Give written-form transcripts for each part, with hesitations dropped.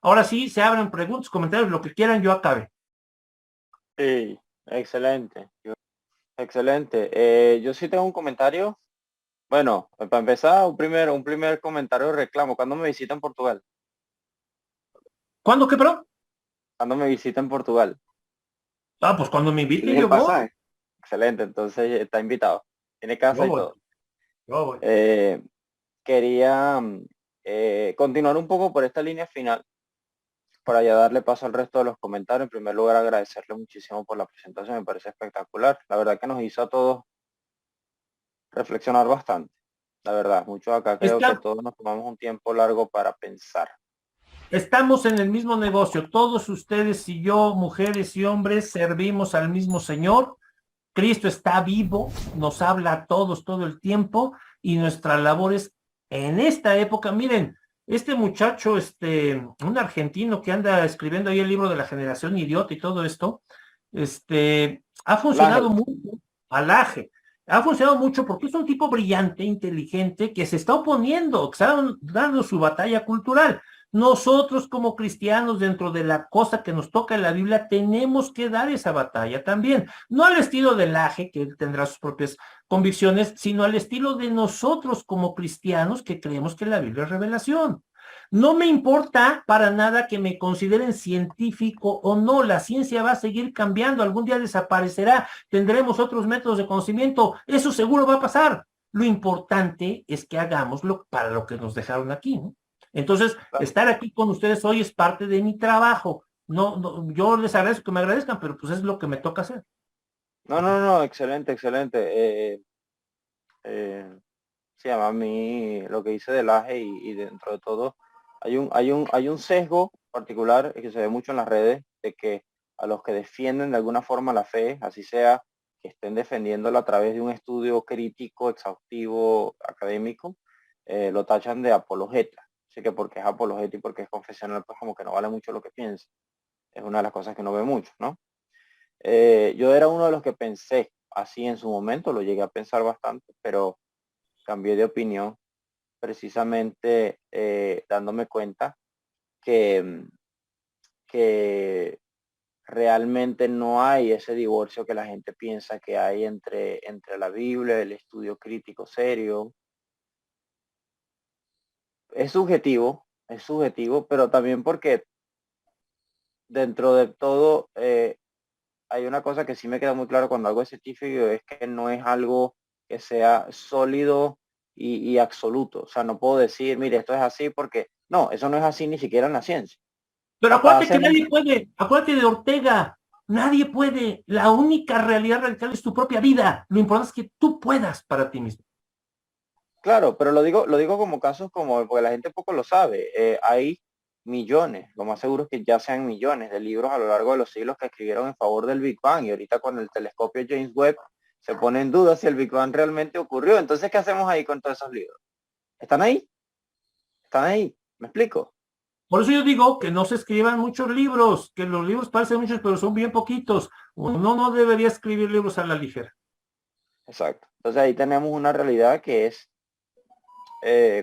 Ahora sí, se abren preguntas, comentarios, lo que quieran, yo acabe. Sí, excelente. Excelente. Yo sí tengo un comentario. Bueno, para empezar, un primer comentario de reclamo. ¿Cuándo me visita en Portugal? ¿Cuándo qué, perdón? ¿Cuándo me visita en Portugal? Ah, pues cuando me inviten ¿Tienes el yo voy. pasaje? Excelente, entonces está invitado. Tiene Yo casa y voy, todo. yo voy. Eh, Quería continuar un poco por esta línea final para ya darle paso al resto de los comentarios. En primer lugar, agradecerle muchísimo por la presentación, me parece espectacular. La verdad que nos hizo a todos reflexionar bastante. La verdad, muchos acá creo que Está, todos nos tomamos un tiempo largo para pensar. Estamos en el mismo negocio. Todos ustedes y yo, mujeres y hombres, servimos al mismo Señor. Cristo está vivo, nos habla a todos todo el tiempo y nuestra labor es en esta época. Miren, este muchacho, un argentino que anda escribiendo ahí el libro de la generación idiota y todo esto, ha funcionado Laje, mucho, Alaje, ha funcionado mucho porque es un tipo brillante, inteligente, que se está oponiendo, que está dando su batalla cultural. Nosotros como cristianos, dentro de la cosa que nos toca en la Biblia, tenemos que dar esa batalla también. No al estilo de Laje, que él tendrá sus propias convicciones, sino al estilo de nosotros como cristianos que creemos que la Biblia es revelación. No me importa para nada que me consideren científico o no, la ciencia va a seguir cambiando, algún día desaparecerá, tendremos otros métodos de conocimiento, eso seguro va a pasar. Lo importante es que hagámoslo para lo que nos dejaron aquí, ¿no? Entonces, estar aquí con ustedes hoy es parte de mi trabajo. No, no, yo les agradezco que me agradezcan, pero pues es lo que me toca hacer. no, no, no, excelente, excelente. Eh, Se llama a mí lo que hice de Laje y dentro de todo hay un sesgo particular que se ve mucho en las redes de que a los que defienden de alguna forma la fe, así sea que estén defendiéndola a través de un estudio crítico, exhaustivo, académico, lo tachan de apologeta. Así que porque es apologeta y porque es confesional, pues como que no vale mucho lo que piensa. Es una de las cosas que no ve mucho, ¿no? Yo era uno de los que pensé así en su momento, lo llegué a pensar bastante, pero cambié de opinión precisamente dándome cuenta que, que realmente no hay ese divorcio que la gente piensa que hay entre la Biblia, el estudio crítico serio. Es subjetivo, pero también porque dentro de todo hay una cosa que sí me queda muy claro cuando algo es científico, es que no es algo que sea sólido y absoluto. O sea, no puedo decir, mire, esto es así porque no, eso no es así ni siquiera en la ciencia. Pero Hasta acuérdate hace que muy, nadie puede, acuérdate de Ortega, nadie puede. La única realidad radical es tu propia vida. Lo importante es que tú puedas para ti mismo. claro, pero lo digo como casos como, porque la gente poco lo sabe. Hay millones, lo más seguro es que ya sean millones de libros a lo largo de los siglos que escribieron en favor del Big Bang y ahorita con el telescopio James Webb se pone en duda si el Big Bang realmente ocurrió. Entonces, ¿qué hacemos ahí con todos esos libros? ¿Están ahí? ¿Están ahí? ¿Me explico? Por eso yo digo que no se escriban muchos libros, que los libros parecen muchos, pero son bien poquitos. Uno no debería escribir libros a la ligera. Exacto. Entonces ahí tenemos una realidad que es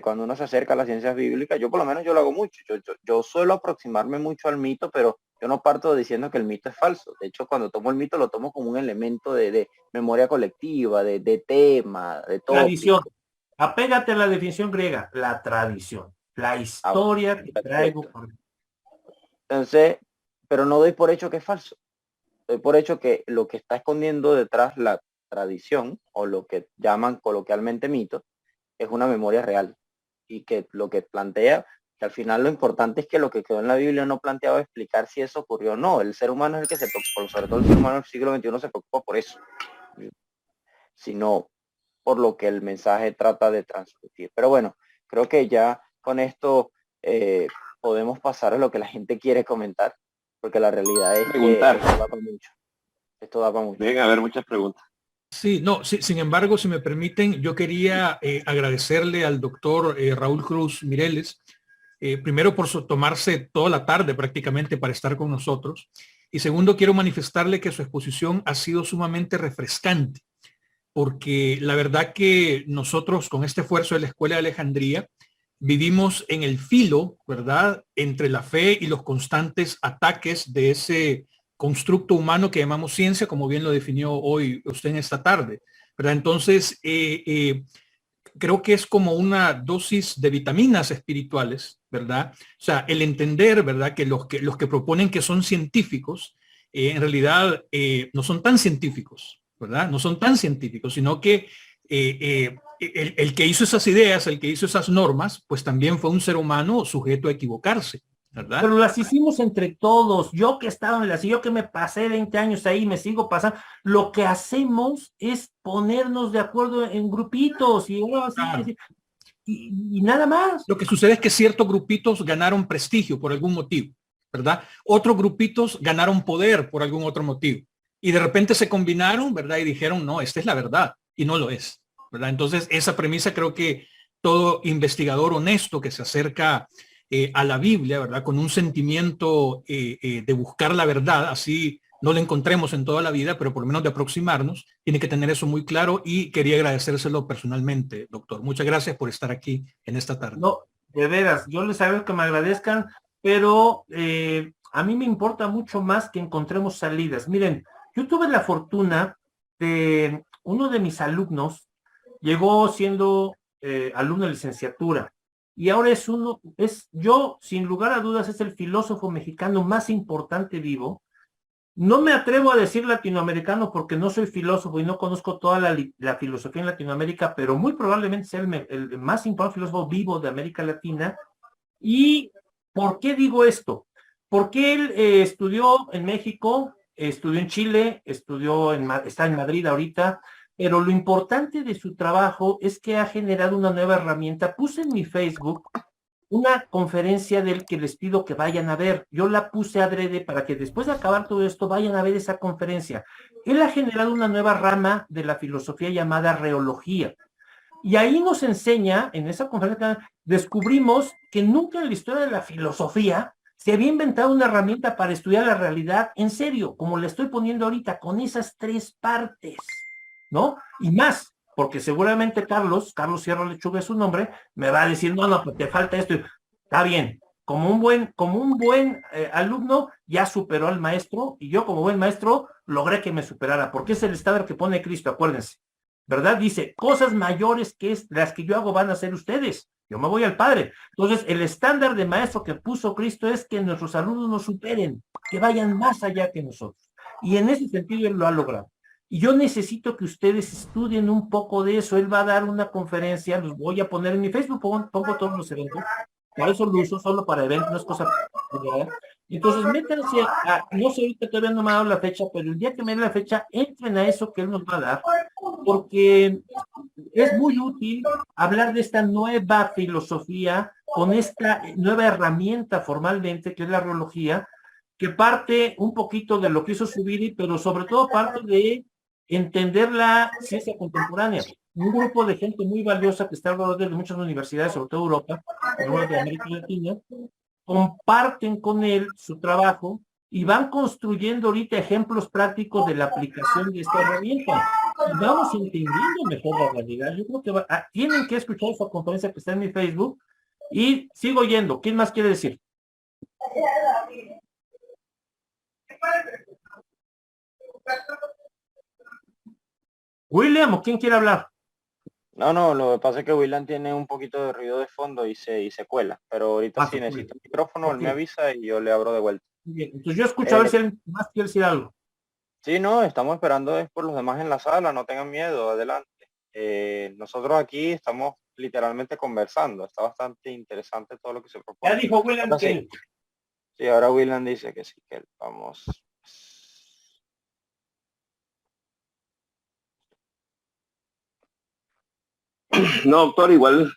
cuando uno se acerca a las ciencias bíblicas, yo por lo menos yo lo hago mucho, yo suelo aproximarme mucho al mito, pero yo no parto diciendo que el mito es falso. De hecho, cuando tomo el mito lo tomo como un elemento de memoria colectiva, de tema, de Tradición. tópico. Apégate a la definición griega, la tradición, la Ah, historia que traigo perfecto. por... Entonces, pero no doy por hecho que es falso. Doy por hecho que lo que está escondiendo detrás la tradición o lo que llaman coloquialmente mito es una memoria real y que lo que plantea, que al final lo importante es que lo que quedó en la Biblia no planteaba explicar si eso ocurrió o no. El ser humano es el que se preocupa, sobre todo el ser humano del siglo XXI se preocupa por eso, sino por lo que el mensaje trata de transmitir. Pero bueno, creo que ya con esto podemos pasar a lo que la gente quiere comentar, porque la realidad es que Preguntar. esto da para mucho. Esto da para mucho. Deben haber muchas preguntas. Sí, no, sí, sin embargo, si me permiten, yo quería agradecerle al doctor Raúl Cruz Mireles, primero por tomarse toda la tarde prácticamente para estar con nosotros, y segundo, quiero manifestarle que su exposición ha sido sumamente refrescante, porque la verdad que nosotros con este esfuerzo de la Escuela de Alejandría vivimos en el filo, ¿verdad?, entre la fe y los constantes ataques de ese constructo humano que llamamos ciencia, como bien lo definió hoy usted en esta tarde, ¿verdad? Entonces, creo que es como una dosis de vitaminas espirituales, ¿verdad? O sea, el entender, ¿verdad?, que los que proponen que son científicos, en realidad no son tan científicos, ¿verdad? No son tan científicos, sino que el que hizo esas ideas, el que hizo esas normas, pues también fue un ser humano sujeto a equivocarse, ¿verdad? Pero las hicimos entre todos. Yo que estaba en yo que me pasé 20 años ahí, me sigo pasando. Lo que hacemos es ponernos de acuerdo en grupitos y, Claro. y nada más. Lo que sucede es que ciertos grupitos ganaron prestigio por algún motivo, ¿verdad? Otros grupitos ganaron poder por algún otro motivo. Y de repente se combinaron, ¿verdad? Y dijeron, no, esta es la verdad. Y no lo es, ¿verdad? Entonces, esa premisa creo que todo investigador honesto que se acerca a la Biblia, ¿verdad?, con un sentimiento de buscar la verdad, así no la encontremos en toda la vida, pero por lo menos de aproximarnos, tiene que tener eso muy claro y quería agradecérselo personalmente, doctor. Muchas gracias por estar aquí en esta tarde. No, de veras, yo les agradezco que me agradezcan, pero a mí me importa mucho más que encontremos salidas. Miren, yo tuve la fortuna de uno de mis alumnos, llegó siendo alumno de licenciatura, y ahora yo, sin lugar a dudas, es el filósofo mexicano más importante vivo. No me atrevo a decir latinoamericano porque no soy filósofo y no conozco toda la filosofía en Latinoamérica, pero muy probablemente sea el más importante filósofo vivo de América Latina. ¿Y por qué digo esto? Porque él estudió en México, estudió en Chile, está en Madrid ahorita, pero lo importante de su trabajo es que ha generado una nueva herramienta. Puse en mi Facebook una conferencia del que les pido que vayan a ver. Yo la puse adrede para que después de acabar todo esto vayan a ver esa conferencia. Él ha generado una nueva rama de la filosofía llamada reología. Y ahí nos enseña, en esa conferencia, descubrimos que nunca en la historia de la filosofía se había inventado una herramienta para estudiar la realidad en serio, como le estoy poniendo ahorita, con esas tres partes, ¿no? Y más, porque seguramente Carlos Sierra Lechuga es su nombre, me va a decir, no, pues te falta esto. Está bien, como un buen alumno, ya superó al maestro, y yo como buen maestro logré que me superara, porque es el estándar que pone Cristo, acuérdense. ¿Verdad? Dice, cosas mayores que las que yo hago van a hacer ustedes. Yo me voy al Padre. Entonces, el estándar de maestro que puso Cristo es que nuestros alumnos nos superen, que vayan más allá que nosotros. Y en ese sentido él lo ha logrado. Y yo necesito que ustedes estudien un poco de eso. Él va a dar una conferencia, los voy a poner en mi Facebook, pongo todos los eventos. Por eso lo uso solo para eventos, no es cosa. Entonces, métanse no sé, ahorita todavía no me ha dado la fecha, pero el día que me dé la fecha, entren a eso que él nos va a dar, porque es muy útil hablar de esta nueva filosofía con esta nueva herramienta formalmente, que es la reología, que parte un poquito de lo que hizo Zubiri, pero sobre todo parte de entender la ciencia contemporánea. Un grupo de gente muy valiosa que está alrededor de muchas universidades, sobre todo Europa, algunas de América Latina, comparten con él su trabajo y van construyendo ahorita ejemplos prácticos de la aplicación de esta herramienta. Y vamos entendiendo mejor la realidad. Yo creo que tienen que escuchar esa conferencia que está en mi Facebook y sigo yendo. ¿Quién más quiere decir? William, ¿o quién quiere hablar? No, lo que pasa es que Willan tiene un poquito de ruido de fondo y se cuela, pero ahorita sí necesita el micrófono, él me avisa y yo le abro de vuelta. Bien, entonces yo escucho a ver si alguien más quiere decir algo. Sí, no, estamos esperando es por los demás en la sala, no tengan miedo, adelante. Nosotros aquí estamos literalmente conversando, está bastante interesante todo lo que se propone. Ya dijo William que... Sí, ahora Willan dice que sí, que vamos. No, doctor, igual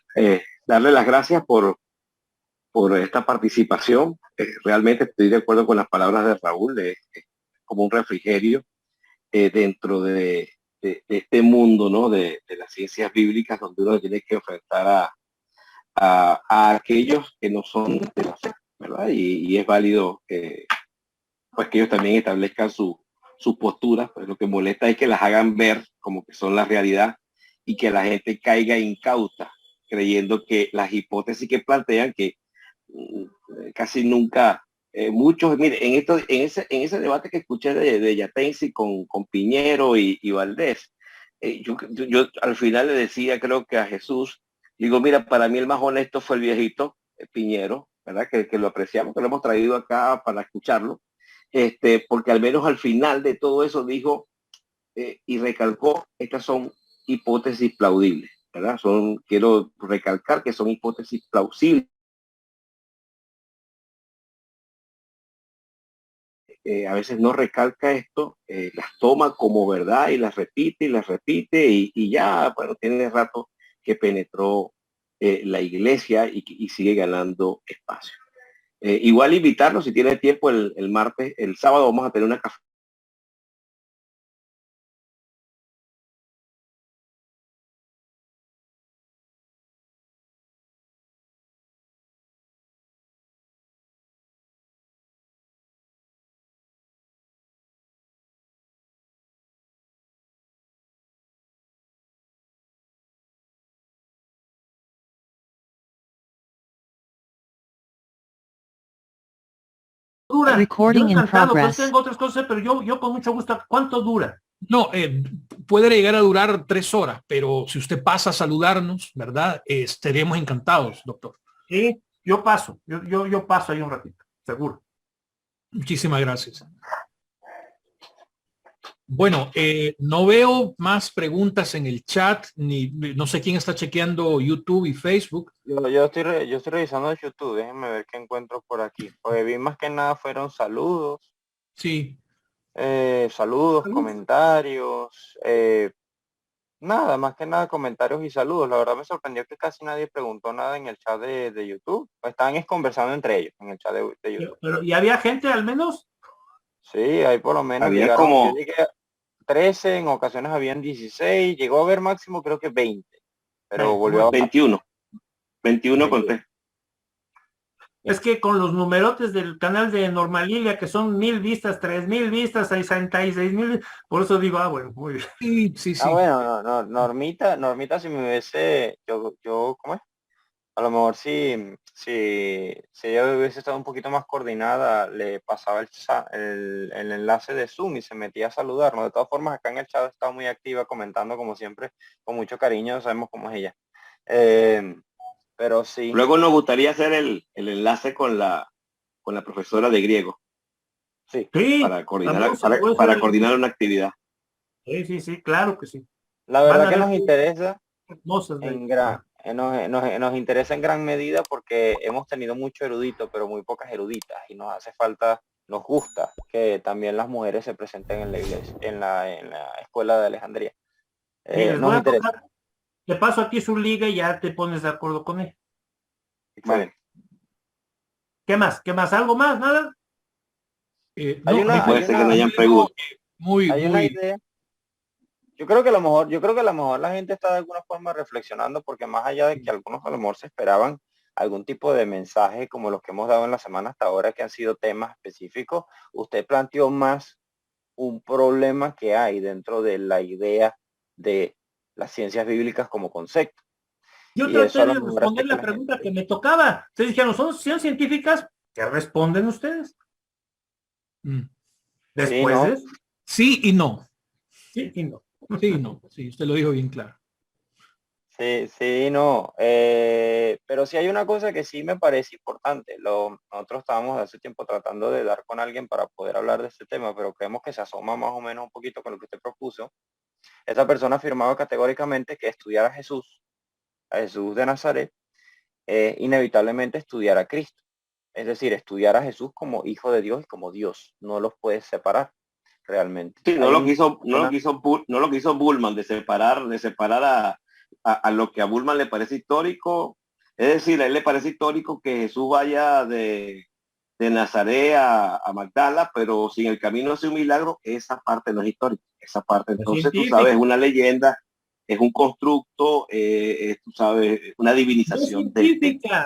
darle las gracias por esta participación. Realmente estoy de acuerdo con las palabras de Raúl, como un refrigerio dentro de este mundo, ¿no? De las ciencias bíblicas, donde uno tiene que enfrentar a aquellos que no son de la fe, ¿verdad? Y es válido pues que ellos también establezcan sus posturas, pues lo que molesta es que las hagan ver como que son la realidad y que la gente caiga incauta creyendo que las hipótesis que plantean, que casi nunca, muchos, mire, en ese debate que escuché de Yatensi con Piñero y Valdés, yo al final le decía, creo que a Jesús, digo, mira, para mí el más honesto fue el viejito Piñero, ¿verdad? Que lo apreciamos, que lo hemos traído acá para escucharlo, porque al menos al final de todo eso dijo y recalcó, estas son hipótesis plaudibles, ¿verdad? Quiero recalcar que son hipótesis plausibles. A veces no recalca esto, las toma como verdad y las repite y ya, bueno, tiene rato que penetró la iglesia y sigue ganando espacio. Igual invitarlos, si tiene tiempo, el martes, el sábado vamos a tener una café. Dura. Recording Yo in encantado, pues progress. tengo otras cosas, pero yo con mucho gusto. ¿Cuánto dura? No, puede llegar a durar 3 horas, pero si usted pasa a saludarnos, ¿verdad? Estaremos encantados, doctor. Sí, yo paso. Yo paso ahí un ratito, seguro. Muchísimas gracias. Bueno, no veo más preguntas en el chat, ni no sé quién está chequeando YouTube y Facebook. Yo estoy revisando el YouTube, déjenme ver qué encuentro por aquí. Porque vi más que nada fueron saludos. Sí. Saludos, comentarios. Nada, más que nada comentarios y saludos. La verdad me sorprendió que casi nadie preguntó nada en el chat de YouTube. Estaban conversando entre ellos en el chat de YouTube. Pero, ¿y había gente al menos? Sí, ahí por lo menos Había llegaron, como- yo llegué a 13, en ocasiones habían 16, llegó a haber máximo creo que 20, pero Sí, volvió a bajar. 21 conté. Es que con los numerotes del canal de Normalilia, que son 1000 vistas, 3000 vistas, 66,000, por eso digo, bueno, muy bien. Sí, sí, sí. Bueno, no, Normita, si me hubiese, ¿cómo es? A lo mejor si ella hubiese estado un poquito más coordinada, le pasaba el enlace de Zoom y se metía a saludarnos. De todas formas, acá en el chat está muy activa comentando como siempre, con mucho cariño, sabemos cómo es ella. Pero sí. Luego nos gustaría hacer el enlace con la profesora de griego Sí, para coordinar, también para coordinar una actividad. Sí, claro que sí. La Van verdad a que ver nos interesa hermosas de- nos interesa en gran medida porque hemos tenido mucho erudito, pero muy pocas eruditas, y nos hace falta, nos gusta que también las mujeres se presenten en la iglesia, en la escuela de Alejandría. Sí, les voy Nos a interesa. pasar. Te paso aquí su liga y ya te pones de acuerdo con él. Excelente. ¿Qué más? ¿Qué más? ¿Algo más? ¿Nada? Hay una- Puede ser que no hayan preguntas. Hay una idea. Yo creo que a lo mejor la gente está de alguna forma reflexionando, porque más allá de que algunos a lo mejor se esperaban algún tipo de mensaje como los que hemos dado en la semana hasta ahora, que han sido temas específicos, usted planteó más un problema que hay dentro de la idea de las ciencias bíblicas como concepto. Yo Y traté eso a lo de mejor responder hace que la la pregunta gente- que me tocaba. Ustedes dijeron, ¿son científicas? ¿Qué responden ustedes? Sí, Después no. de eso. Sí y no. Sí y no. Sí y no. Sí, usted lo dijo bien claro. Sí, no. Pero sí hay una cosa que sí me parece importante. Nosotros estábamos hace tiempo tratando de dar con alguien para poder hablar de este tema, pero creemos que se asoma más o menos un poquito con lo que usted propuso. Esa persona afirmaba categóricamente que estudiar a Jesús de Nazaret, inevitablemente estudiar a Cristo. Es decir, estudiar a Jesús como hijo de Dios y como Dios. No los puedes separar realmente. Sí, no Hay lo un- quiso Bullman de separar a lo que a Bullman le parece histórico. Es decir, a él le parece histórico que Jesús vaya de Nazaret a Magdala, pero si en el camino hace un milagro, esa parte no es histórica. Esa parte, entonces, tú sabes, es una leyenda, es un constructo, tú sabes, una divinización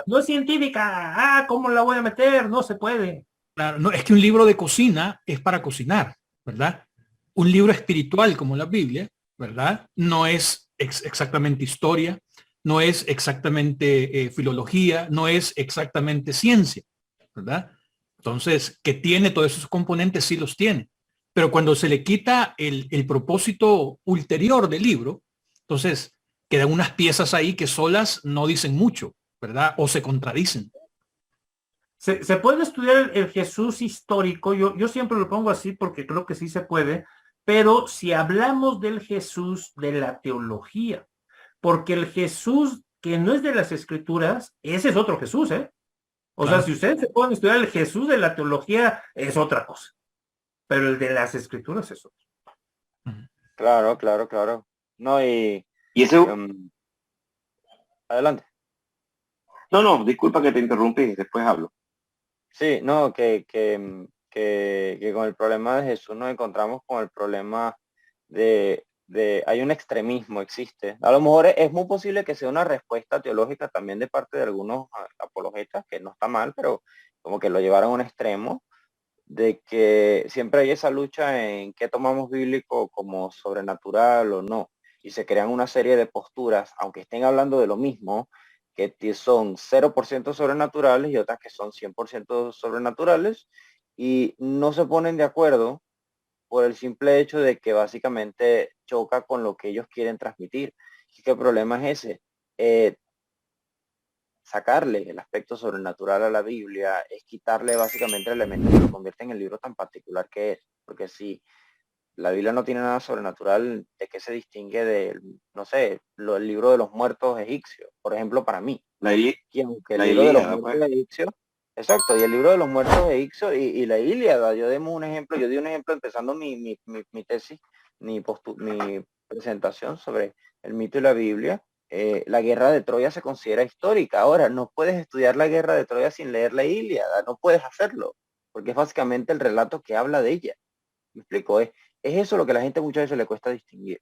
No es científica. Ah, ¿cómo la voy a meter? No se puede. Claro, no, es que un libro de cocina es para cocinar, ¿verdad? Un libro espiritual como la Biblia, ¿verdad? No es exactamente historia, no es exactamente filología, no es exactamente ciencia, ¿verdad? Entonces, que tiene todos esos componentes, sí los tiene. Pero cuando se le quita el propósito ulterior del libro, entonces quedan unas piezas ahí que solas no dicen mucho, ¿verdad? O se contradicen. Se puede estudiar el Jesús histórico, yo siempre lo pongo así porque creo que sí se puede, pero si hablamos del Jesús de la teología, porque el Jesús que no es de las escrituras, ese es otro Jesús, ¿eh? O sea, Claro. si ustedes se pueden estudiar el Jesús de la teología, es otra cosa, pero el de las escrituras es otro. Claro, claro, claro. No, y Y eso, adelante. no, disculpa que te interrumpí, después hablo. Sí, no, que con el problema de Jesús nos encontramos con el problema hay un extremismo, existe. A lo mejor es muy posible que sea una respuesta teológica también de parte de algunos apologetas, que no está mal, pero como que lo llevaron a un extremo, de que siempre hay esa lucha en qué tomamos bíblico como sobrenatural o no. Y se crean una serie de posturas, aunque estén hablando de lo mismo, que son 0% sobrenaturales y otras que son 100% sobrenaturales, y no se ponen de acuerdo por el simple hecho de que básicamente choca con lo que ellos quieren transmitir. ¿Y qué problema es ese? Sacarle el aspecto sobrenatural a la Biblia es quitarle básicamente el elemento que lo convierte en el libro tan particular que es. Porque si la Biblia no tiene nada sobrenatural, ¿de qué se distingue del, no sé, el libro de los muertos egipcios? Por ejemplo, para mí. La, Ili- Y aunque el la libro de los Ilíada, muertos pues. egipcios, exacto, y el libro de los muertos egipcios y la Ilíada, yo demos un ejemplo, yo di un ejemplo empezando mi tesis, mi presentación sobre el mito y la Biblia. La guerra de Troya se considera histórica. Ahora, no puedes estudiar la guerra de Troya sin leer la Ilíada, no puedes hacerlo, porque es básicamente el relato que habla de ella. ¿Me explico? Es eso lo que a la gente muchas veces le cuesta distinguir.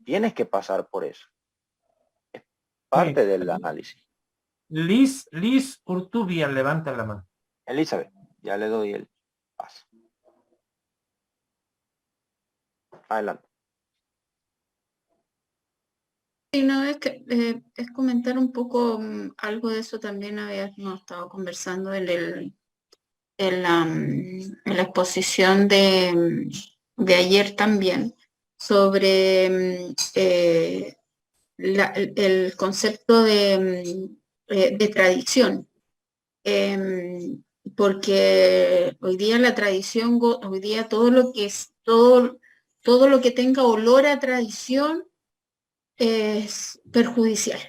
Tienes que pasar por eso. Es parte Sí. del análisis. Liz Urtubia, levanta la mano. Elizabeth, ya le doy el paso. Adelante. Sí, no, es que es comentar un poco algo de eso también habíamos estado conversando en la exposición de ayer también sobre el concepto de tradición. Porque hoy día la tradición, hoy día todo lo que es, todo lo que tenga olor a tradición es perjudicial.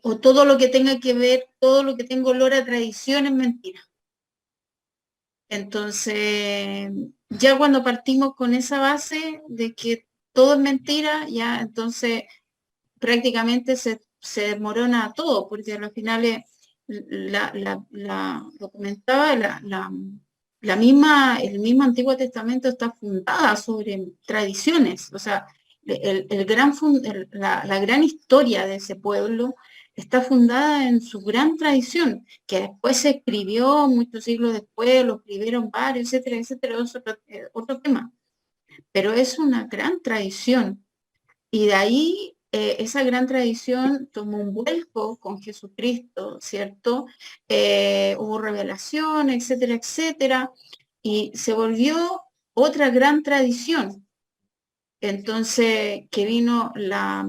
O todo lo que tenga que ver, todo lo que tenga olor a tradición es mentira. Entonces, ya cuando partimos con esa base de que todo es mentira, ya entonces prácticamente se desmorona todo, porque al final lo comentaba, el mismo Antiguo Testamento está fundada sobre tradiciones, o sea, la gran historia de ese pueblo está fundada en su gran tradición, que después se escribió muchos siglos después, lo escribieron varios, etcétera, etcétera, otro tema. Pero es una gran tradición. Y de ahí esa gran tradición tomó un vuelco con Jesucristo, ¿cierto? Hubo revelación, etcétera, etcétera, y se volvió otra gran tradición. Entonces, que vino la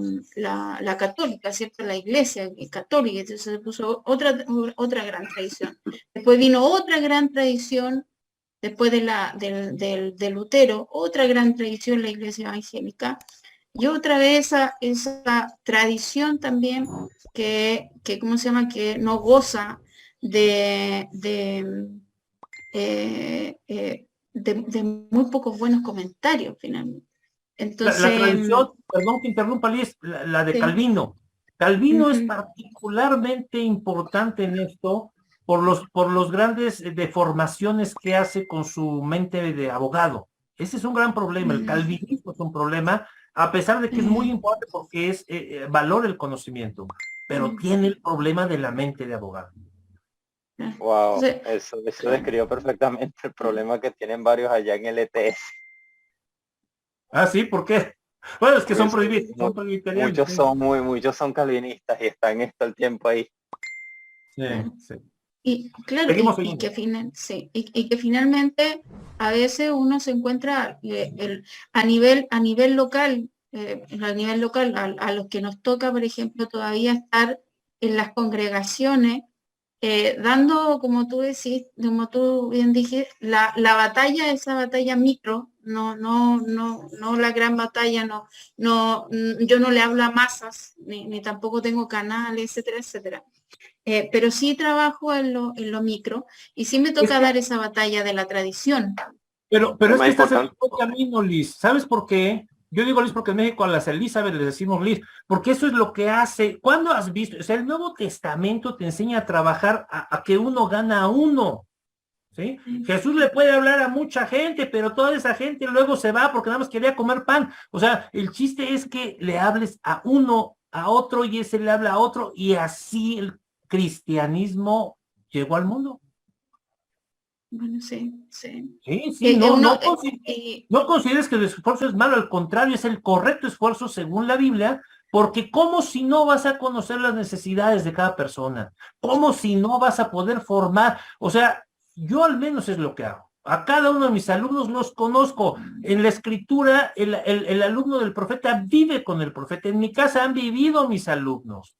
católica, ¿cierto? La iglesia católica, entonces se puso otra gran tradición. Después vino otra gran tradición, después de Lutero, otra gran tradición, la iglesia evangélica. Y otra vez esa tradición también ¿cómo se llama? Que no goza de muy pocos buenos comentarios finalmente. La Entonces, tradición, perdón que interrumpa, Liz, la de sí. Calvino. Calvino es Uh-huh. particularmente importante en esto por los grandes deformaciones que hace con su mente de abogado. Ese es un gran problema. El calvinismo es un problema, a pesar de que es muy importante porque es valora el conocimiento, pero tiene el problema de la mente de abogado. Wow, Entonces, eso describió perfectamente el problema que tienen varios allá en el ETS. Ah, sí, ¿por qué? Bueno, es que son Eso, prohibidos, son prohibitarianos. Sí, muchos son calvinistas y están esto el tiempo ahí. sí, Claro. sí. Y claro, Seguimos, y seguimos. que sí, y que finalmente a veces uno se encuentra a nivel local, a los que nos toca, por ejemplo, todavía estar en las congregaciones, dando, como tú decís, como tú bien dijiste, la batalla, esa batalla micro, no la gran batalla, yo no le hablo a masas, ni tampoco tengo canales, etcétera, etcétera. Pero sí trabajo en lo micro y sí me Es toca que, dar esa batalla de la tradición. Es pero es más que estás en importante. un buen camino, Liz. ¿Sabes por qué? Yo digo Liz porque en México a las Elizabeth les decimos Liz, porque eso es lo que hace. ¿Cuándo has visto? O sea, el Nuevo Testamento te enseña a trabajar a que uno gana a uno. ¿Sí? Jesús le puede hablar a mucha gente, pero toda esa gente luego se va porque nada más quería comer pan. O sea, el chiste es que le hables a uno, a otro, y ese le habla a otro, y así el cristianismo llegó al mundo. Bueno, sí, sí. Sí, sí, no, Uno, no consideres que el esfuerzo es malo, al contrario, es el correcto esfuerzo según la Biblia, porque ¿cómo si no vas a conocer las necesidades de cada persona? ¿Cómo si no vas a poder formar? O sea, yo al menos es lo que hago. A cada uno de mis alumnos los conozco. En la escritura, el alumno del profeta vive con el profeta. En mi casa han vivido mis alumnos.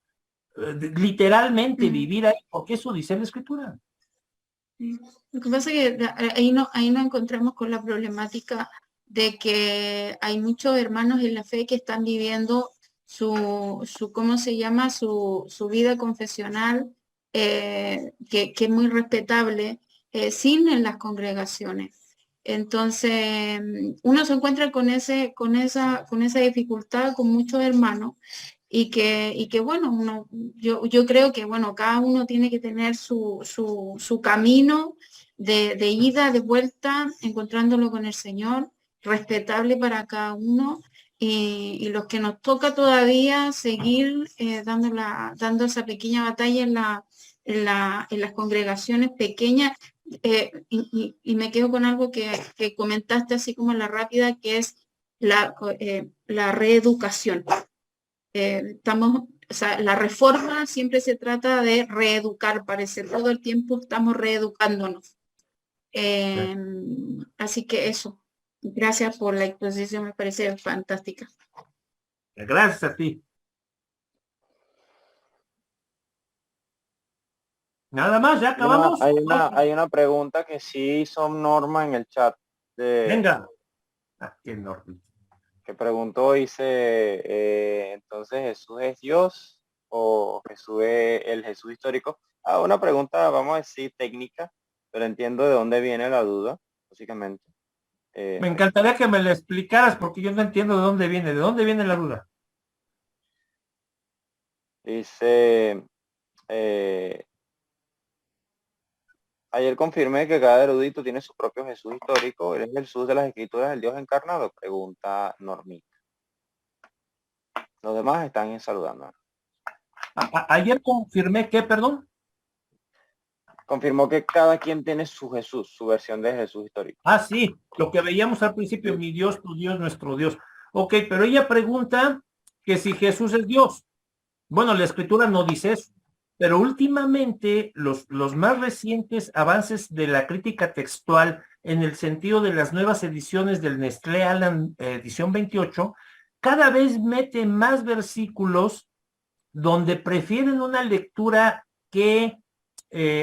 Literalmente vivir ahí, porque eso dice la escritura. lo que pasa es que ahí nos encontramos con la problemática de que hay muchos hermanos en la fe que están viviendo ¿cómo se llama? Su vida confesional, que es muy respetable, sin en las congregaciones. Entonces, uno se encuentra con esa dificultad con muchos hermanos y que bueno, yo creo que bueno, cada uno tiene que tener su camino de ida, de vuelta, encontrándolo con el Señor, respetable para cada uno, y los que nos toca todavía seguir dando esa pequeña batalla en las congregaciones pequeñas. Y me quedo con algo que comentaste así como en la rápida, que es la reeducación. O sea, la reforma siempre se trata de reeducar, parece, todo el tiempo estamos reeducándonos. Así que eso, gracias por la exposición, me parece fantástica. Gracias a ti. Nada más, ya acabamos. Hay una pregunta que sí hizo Norma en el chat Venga. Ah, qué enorme. que preguntó, dice, entonces Jesús es Dios o Jesús es el Jesús histórico. Una pregunta, vamos a decir, técnica, pero entiendo de dónde viene la duda, básicamente. Me encantaría que me lo explicaras porque yo no entiendo de dónde viene la duda. Dice, ayer confirmé que cada erudito tiene su propio Jesús histórico. ¿Eres el Jesús de las Escrituras, el Dios encarnado? Pregunta Normita. Los demás están saludando. Ayer confirmé que, perdón. Confirmó que cada quien tiene su Jesús, su versión de Jesús histórico. Ah, sí, lo que veíamos al principio, mi Dios, tu Dios, nuestro Dios. Ok, pero ella pregunta que si Jesús es Dios. Bueno, la escritura no dice eso, pero últimamente los más recientes avances de la crítica textual en el sentido de las nuevas ediciones del Nestlé Aland edición 28, cada vez mete más versículos donde prefieren una lectura que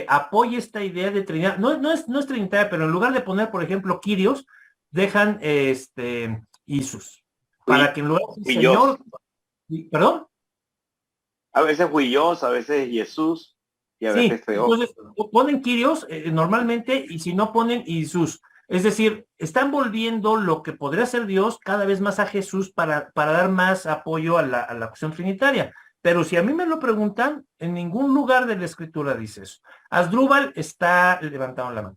apoye esta idea de Trinidad. No es Trinidad, pero en lugar de poner, por ejemplo, Kyrios, dejan Isus. Para que en lugar de Señor, ¿perdón? A veces Huillos, a veces Jesús y a Sí, veces Feo. entonces ponen Kyrios normalmente y si no ponen Isus. Es decir, están volviendo lo que podría ser Dios cada vez más a Jesús para dar más apoyo a la cuestión trinitaria. Pero si a mí me lo preguntan, en ningún lugar de la escritura dice eso. Asdrúbal está levantando la mano.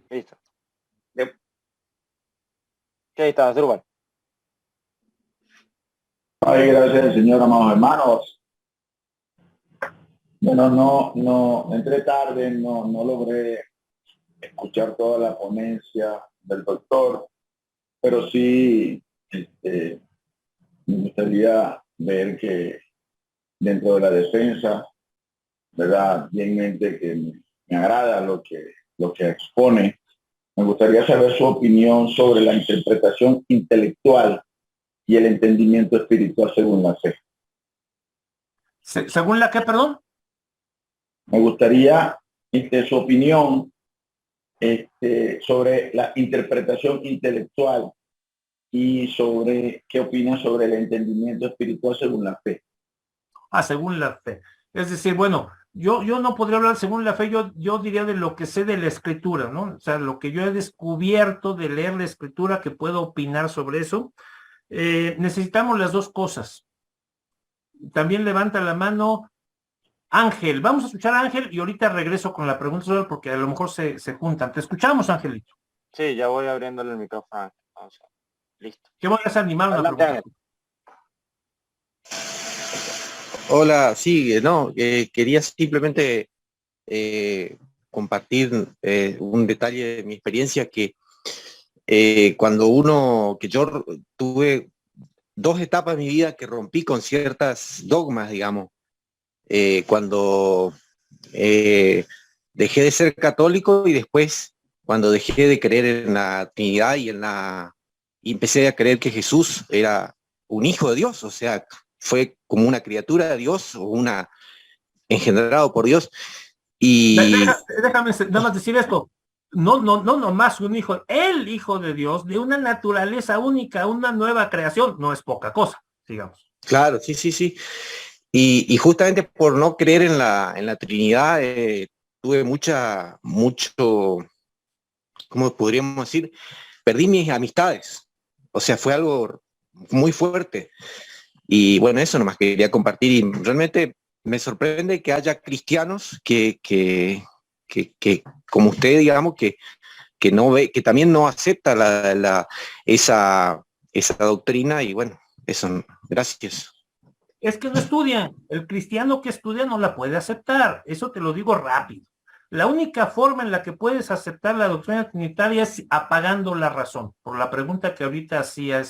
Listo. ¿Qué está, Asdrúbal? Ay, gracias al Señor, amados hermanos. Bueno, entré tarde, no logré escuchar toda la ponencia del doctor, pero sí me gustaría ver que dentro de la defensa, ¿verdad? Bien mente que me agrada lo que expone. Me gustaría saber su opinión sobre la interpretación intelectual y el entendimiento espiritual según la fe. ¿Según la qué, perdón? Me gustaría su opinión sobre la interpretación intelectual y sobre qué opina sobre el entendimiento espiritual según la fe. Según la fe. Es decir, bueno, yo no podría hablar según la fe, yo diría de lo que sé de la escritura, ¿no? O sea, lo que yo he descubierto de leer la escritura, que puedo opinar sobre eso. Necesitamos las dos cosas. También levanta la mano Ángel. Vamos a escuchar a Ángel y ahorita regreso con la pregunta porque a lo mejor se juntan. Te escuchamos, Angelito. Sí, ya voy abriéndole el micrófono. Entonces, listo. ¿Qué voy a animar una pregunta? Hola, sí, no, quería simplemente compartir un detalle de mi experiencia que yo tuve dos etapas de mi vida que rompí con ciertas dogmas, digamos. Cuando dejé de ser católico y después cuando dejé de creer en la Trinidad y empecé a creer que Jesús era un hijo de Dios, o sea, fue como una criatura de Dios o engendrado por Dios. Y déjame nada más decir esto. No más un hijo, el hijo de Dios, de una naturaleza única, una nueva creación, no es poca cosa, digamos. Claro, sí. Y justamente por no creer en la Trinidad, tuve mucho, ¿cómo podríamos decir? Perdí mis amistades. O sea, fue algo muy fuerte. Y bueno, eso nomás quería compartir. Y realmente me sorprende que haya cristianos que como usted, digamos, que no ve, que también no acepta esa doctrina. Y bueno, eso, gracias. Es que no estudian. El cristiano que estudia no la puede aceptar. Eso te lo digo rápido. La única forma en la que puedes aceptar la doctrina trinitaria es apagando la razón. Por la pregunta que ahorita hacía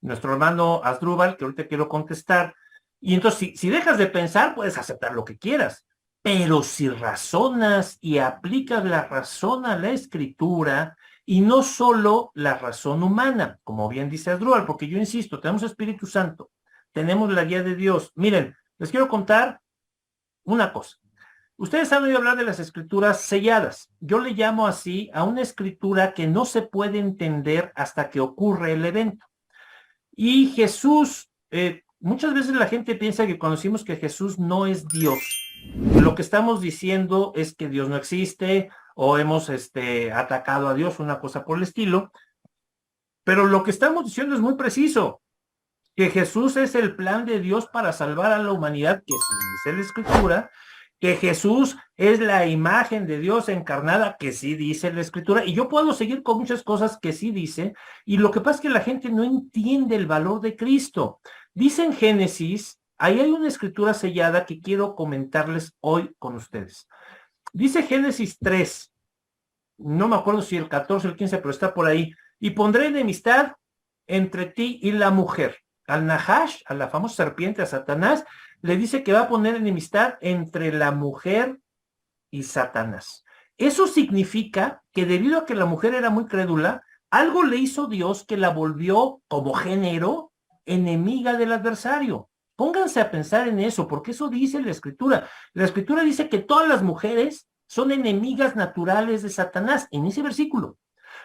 nuestro hermano Asdrúbal, que ahorita quiero contestar. Y entonces, si dejas de pensar, puedes aceptar lo que quieras. Pero si razonas y aplicas la razón a la escritura, y no solo la razón humana, como bien dice Asdrúbal, porque yo insisto, tenemos Espíritu Santo, tenemos la guía de Dios. Miren, les quiero contar una cosa. Ustedes han oído hablar de las escrituras selladas. Yo le llamo así a una escritura que no se puede entender hasta que ocurre el evento. Y Jesús, muchas veces la gente piensa que cuando decimos que Jesús no es Dios, lo que estamos diciendo es que Dios no existe o hemos atacado a Dios, una cosa por el estilo. Pero lo que estamos diciendo es muy preciso, que Jesús es el plan de Dios para salvar a la humanidad, que sí dice la Escritura, que Jesús es la imagen de Dios encarnada, que sí dice la Escritura, y yo puedo seguir con muchas cosas que sí dice, y lo que pasa es que la gente no entiende el valor de Cristo. Dice en Génesis, ahí hay una escritura sellada que quiero comentarles hoy con ustedes. Dice Génesis 3, no me acuerdo si el 14 o el 15, pero está por ahí, y pondré enemistad entre ti y la mujer. Al Nahash, a la famosa serpiente, a Satanás, le dice que va a poner enemistad entre la mujer y Satanás. Eso significa que debido a que la mujer era muy crédula, algo le hizo Dios que la volvió como género enemiga del adversario. Pónganse a pensar en eso, porque eso dice la Escritura. La Escritura dice que todas las mujeres son enemigas naturales de Satanás, en ese versículo.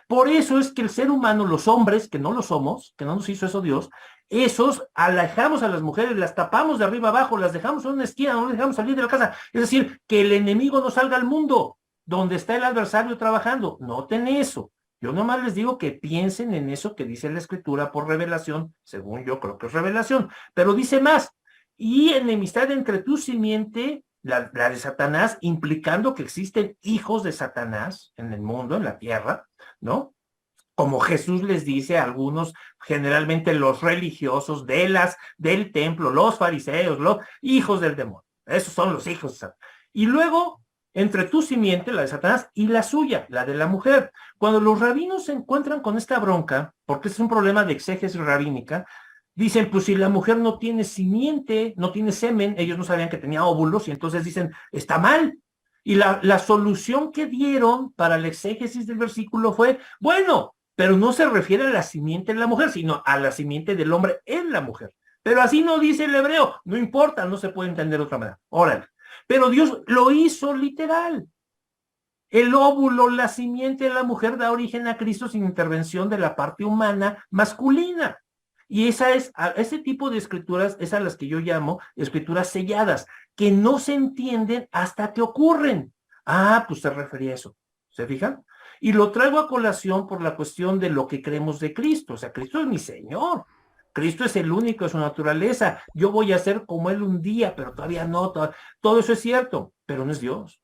Por eso es que el ser humano, los hombres, que no lo somos, que no nos hizo eso Dios, esos alejamos a las mujeres, las tapamos de arriba abajo, las dejamos en una esquina, no las dejamos salir de la casa. Es decir, que el enemigo no salga al mundo, donde está el adversario trabajando. Noten eso. Yo nomás les digo que piensen en eso que dice la Escritura por revelación, según yo creo que es revelación, pero dice más, y enemistad entre tu simiente, la de Satanás, implicando que existen hijos de Satanás en el mundo, en la tierra, ¿no? Como Jesús les dice a algunos, generalmente los religiosos del templo, los fariseos, los hijos del demonio. Esos son los hijos de Satanás. Y luego, entre tu simiente, la de Satanás, y la suya, la de la mujer. Cuando los rabinos se encuentran con esta bronca, porque es un problema de exégesis rabínica, dicen, pues si la mujer no tiene simiente, no tiene semen, ellos no sabían que tenía óvulos, y entonces dicen, está mal. Y la solución que dieron para el exégesis del versículo fue, bueno, pero no se refiere a la simiente en la mujer, sino a la simiente del hombre en la mujer. Pero así no dice el hebreo, no importa, no se puede entender de otra manera. Órale. Pero Dios lo hizo literal. El óvulo, la simiente de la mujer da origen a Cristo sin intervención de la parte humana masculina. Y ese tipo de escrituras es a las que yo llamo escrituras selladas, que no se entienden hasta que ocurren. Ah, pues se refería a eso. ¿Se fijan? Y lo traigo a colación por la cuestión de lo que creemos de Cristo. O sea, Cristo es mi Señor. Cristo es el único de su naturaleza. Yo voy a ser como Él un día, pero todavía no. Todo eso es cierto, pero no es Dios.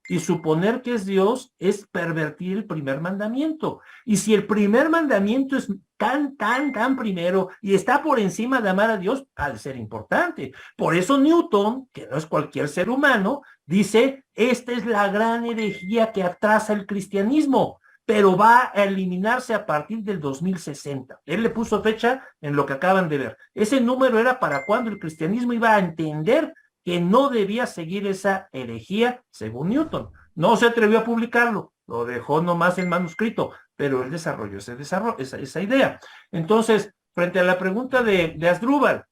Y suponer que es Dios es pervertir el primer mandamiento. Y si el primer mandamiento es tan primero y está por encima de amar a Dios, ha de ser importante. Por eso Newton, que no es cualquier ser humano, dice, esta es la gran herejía que atrasa el cristianismo, pero va a eliminarse a partir del 2060. Él le puso fecha en lo que acaban de ver. Ese número era para cuando el cristianismo iba a entender que no debía seguir esa herejía según Newton. No se atrevió a publicarlo, lo dejó nomás en manuscrito, pero él desarrolló esa idea. Entonces, frente a la pregunta de Asdrúbal,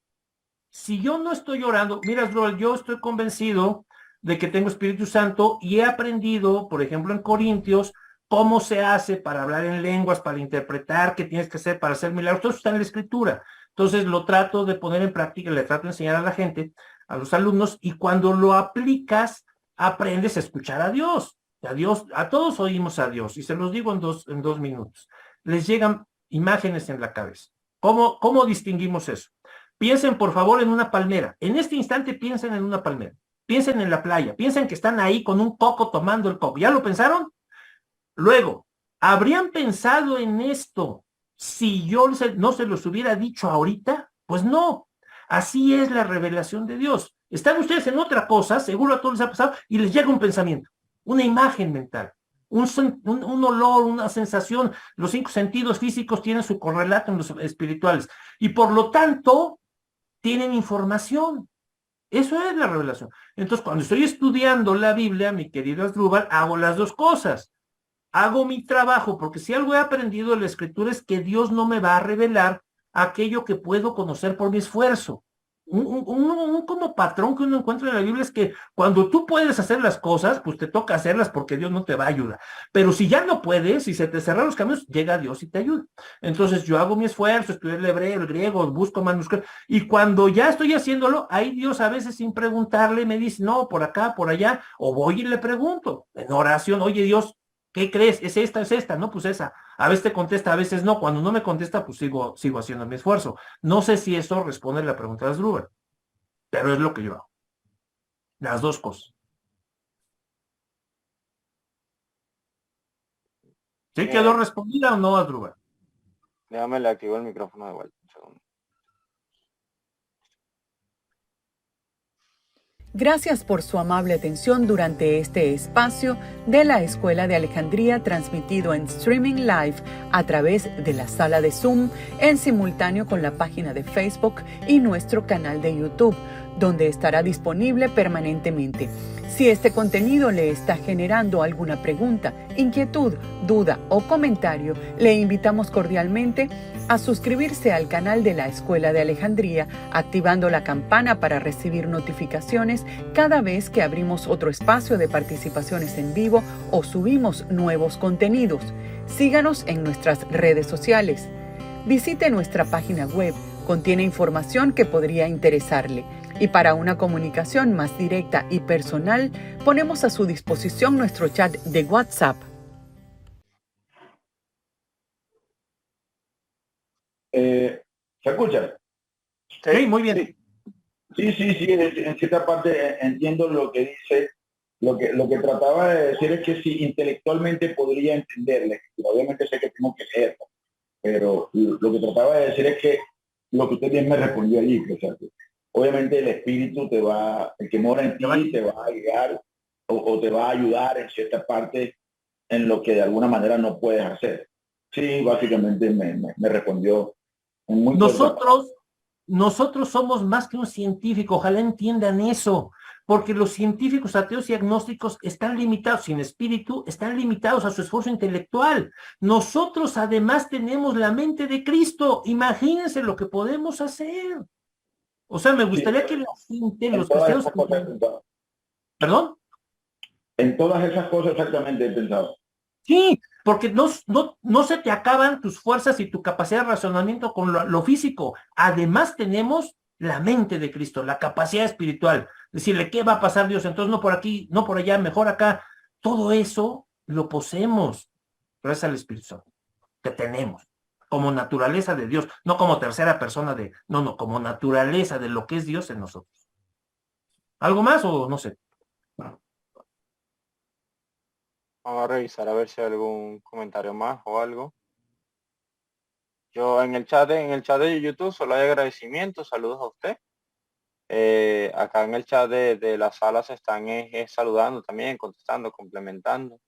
si yo no estoy orando, mira Asdrúbal, yo estoy convencido de que tengo Espíritu Santo y he aprendido, por ejemplo, en Corintios, cómo se hace para hablar en lenguas, para interpretar, qué tienes que hacer para hacer milagros, todo eso está en la Escritura. Entonces lo trato de poner en práctica, le trato de enseñar a la gente, a los alumnos, y cuando lo aplicas, aprendes a escuchar a Dios. A todos oímos a Dios, y se los digo en dos minutos. Les llegan imágenes en la cabeza. ¿Cómo distinguimos eso? Piensen, por favor, en una palmera. En este instante piensen en una palmera. Piensen en la playa. Piensen que están ahí con un coco tomando el coco. ¿Ya lo pensaron? Luego, ¿habrían pensado en esto si yo no se los hubiera dicho ahorita? Pues no. Así es la revelación de Dios. Están ustedes en otra cosa, seguro a todos les ha pasado, y les llega un pensamiento, una imagen mental, un olor, una sensación. Los 5 sentidos físicos tienen su correlato en los espirituales, y por lo tanto, tienen información. Eso es la revelación. Entonces, cuando estoy estudiando la Biblia, mi querido Asdrúbal, hago las dos cosas. Hago mi trabajo, porque si algo he aprendido de la Escritura es que Dios no me va a revelar aquello que puedo conocer por mi esfuerzo. Un como patrón que uno encuentra en la Biblia es que cuando tú puedes hacer las cosas, pues te toca hacerlas porque Dios no te va a ayudar. Pero si ya no puedes, si se te cerran los caminos, llega Dios y te ayuda. Entonces yo hago mi esfuerzo, estudio el hebreo, el griego, busco manuscritos, y cuando ya estoy haciéndolo, ahí Dios a veces sin preguntarle me dice, no, por acá, por allá, o voy y le pregunto en oración, oye Dios, ¿qué crees? ¿Es esta? ¿Es esta? No, pues esa. A veces te contesta, a veces no. Cuando no me contesta, pues sigo haciendo mi esfuerzo. No sé si eso responde a la pregunta de Asdrúbal, pero es lo que yo hago. Las dos cosas. ¿Sí quedó respondida o no, Asdrúbal? Déjame le activo el micrófono de vuelta. Un segundo. Gracias por su amable atención durante este espacio de la Escuela de Alejandría, transmitido en streaming live a través de la sala de Zoom, en simultáneo con la página de Facebook y nuestro canal de YouTube, donde estará disponible permanentemente. Si este contenido le está generando alguna pregunta, inquietud, duda o comentario, le invitamos cordialmente a suscribirse al canal de la Escuela de Alejandría, activando la campana para recibir notificaciones cada vez que abrimos otro espacio de participaciones en vivo o subimos nuevos contenidos. Síganos en nuestras redes sociales. Visite nuestra página web, contiene información que podría interesarle. Y para una comunicación más directa y personal, ponemos a su disposición nuestro chat de WhatsApp. ¿Se escucha? Sí, muy bien. Sí, en cierta parte entiendo lo que dice. Lo que trataba de decir es que si intelectualmente podría entenderle, obviamente sé que tengo que leerlo, pero lo que trataba de decir es que lo que usted bien me respondió allí, o sea, obviamente el Espíritu el que mora en ti te va a guiar o te va a ayudar en cierta parte en lo que de alguna manera no puedes hacer. Sí, básicamente me respondió en muy Nosotros somos más que un científico, ojalá entiendan eso, porque los científicos ateos y agnósticos están limitados, sin espíritu, están limitados a su esfuerzo intelectual. Nosotros además tenemos la mente de Cristo, imagínense lo que podemos hacer. O sea, me gustaría que la gente, los cristianos... ¿Perdón? En todas esas cosas exactamente he pensado. Sí, porque no se te acaban tus fuerzas y tu capacidad de razonamiento con lo físico. Además tenemos la mente de Cristo, la capacidad espiritual. Decirle, ¿qué va a pasar Dios? Entonces no por aquí, no por allá, mejor acá. Todo eso lo poseemos gracias al Espíritu Santo que tenemos como naturaleza de Dios, no como tercera persona no, como naturaleza de lo que es Dios en nosotros. ¿Algo más o no sé? Vamos a revisar a ver si hay algún comentario más o algo. Yo en el chat de YouTube solo hay agradecimientos, saludos a usted. Acá en el chat de la sala se están saludando también, contestando, complementando.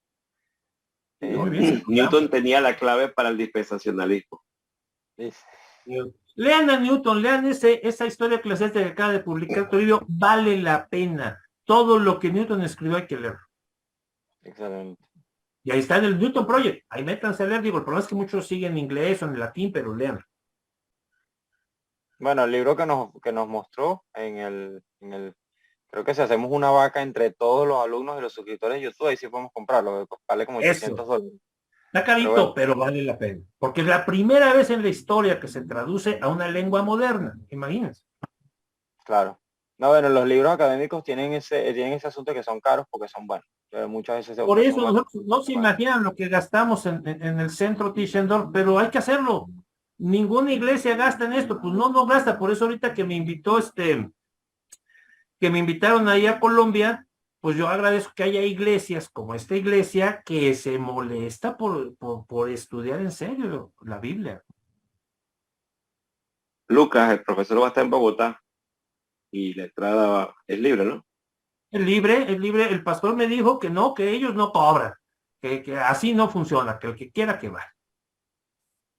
Muy bien. Newton tenía la clave para el dispensacionalismo. Lean a Newton, lean esa historia eclesiástica que acaba de publicar tu libro, vale la pena. Todo lo que Newton escribió hay que leer. Excelente. Y ahí está en el Newton Project, ahí métanse a leer, digo, el problema es que muchos siguen en inglés o en latín, pero lean. Bueno, el libro que nos mostró creo que si hacemos una vaca entre todos los alumnos y los suscriptores de YouTube, ahí sí podemos comprarlo, vale como $800. Está carito, pero vale la pena, porque es la primera vez en la historia que se traduce a una lengua moderna, imagínense. Claro. No, bueno, los libros académicos tienen ese asunto que son caros porque son buenos. Muchas veces por eso nosotros no se imaginan lo que gastamos en el centro Tischendorf, pero hay que hacerlo. Ninguna iglesia gasta en esto, pues no gasta. Por eso ahorita que me invitaron ahí a Colombia, pues yo agradezco que haya iglesias como esta iglesia que se molesta por estudiar en serio la Biblia. Lucas, el profesor va a estar en Bogotá y la entrada es libre, ¿no? Es libre, el pastor me dijo que no, que ellos no cobran, que así no funciona, que el que quiera que va.